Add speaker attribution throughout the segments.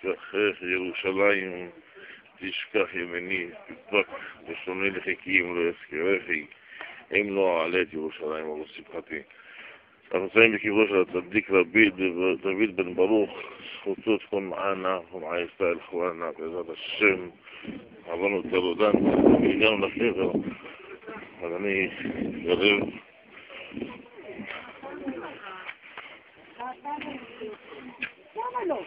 Speaker 1: תשכח ירושלים, תשכח ימיני, תדבק לשוני לחכים, לא יזכרכי, אם לא אעלה את ירושלים או שמחתי. אנחנו נמצאים בקברו של הצדיק דוד בן ברוך, זכותו תכון מענה ומעי ישראל חואנה, בעזרת השם, עברנו את הרודן, והגענו לחבר, אז אני יריב.
Speaker 2: למה לא?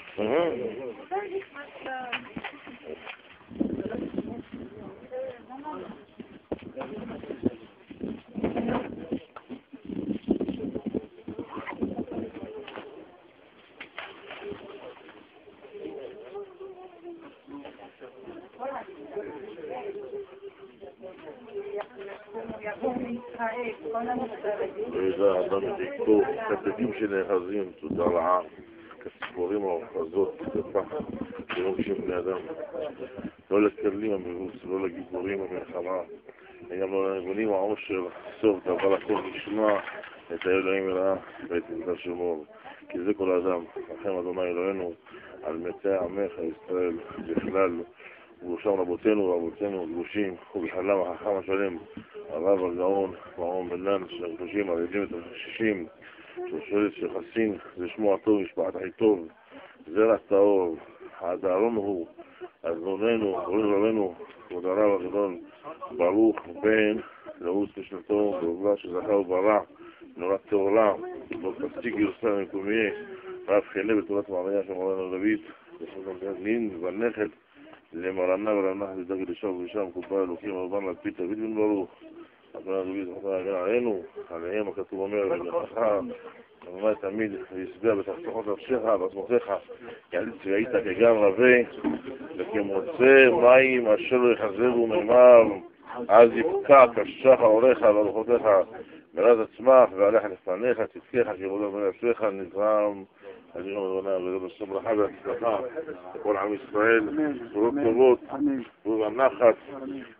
Speaker 1: ואיזה אדם דיקו, כתבים שנאחזים, תודה רעה, כציפורים האוחזות, כפח, שלא כשם בני אדם. לא לקרלים המרוץ, לא לגיבורים המלחמה, וגם לא לנגונים העושר, סוף דבר הכל נשמע, את האלוהים הראה ואת מקדש שמור. כי זה כל האדם, לכם אדוני אלוהינו, על מתי עמך ישראל בכלל, ובראשם רבותינו ואבותינו גרושים, ובכללם החכם השלם, הרב הגאון, מרום בן לן, שהקדושים הרעידים את החשישים, שושלת שחסין, זה שמו הטוב, משפחת אחיטוב, זרע טהור, האדרון הוא, אדוננו, רבנו, כבוד הרב הגדול, ברוך בן, לעוץ בשנתו, ברובלה שזכה וברע, נורת תאולה, לא תפסיק ירוסלם מקומיה, רב חלה בתורת מעריה שמרנו דוד, לין והנכד, למרנה ורנה לדגל לשם ולשם, קופה אלוקים הרבן על פי דוד בן ברוך, אדוני דוד זכתה להגן עלינו, עליהם הכתוב אומר, ולכך, אדוני תמיד וישביע בתחתונות נפשך ועצמותיך, יעליד צבאית כגם רבה, וכמוצא מים אשר לא יחזרו מימיו, אז יפקע כשך עורך והלכותיך, מרז עצמך ועליך לפניך, תתקך כבודה בנפשך, נזרם, אדינו אדוני, וגדול השם ברכה והצלחה, לכל עם ישראל, בשורות טובות, ובנחת,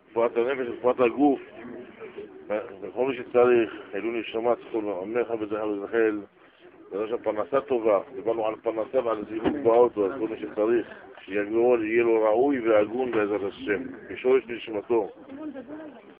Speaker 1: תפורת הנפש ותפורת הגוף, וכל מי שצריך, אלו נשמה צחול ועמך בזכה וזחל, ויש פרנסה טובה, דיברנו על פרנסה ועל זילות באוטו, אז כל מי שצריך, שיהיה לו ראוי והגון בעזרת השם, בשורש נשמתו.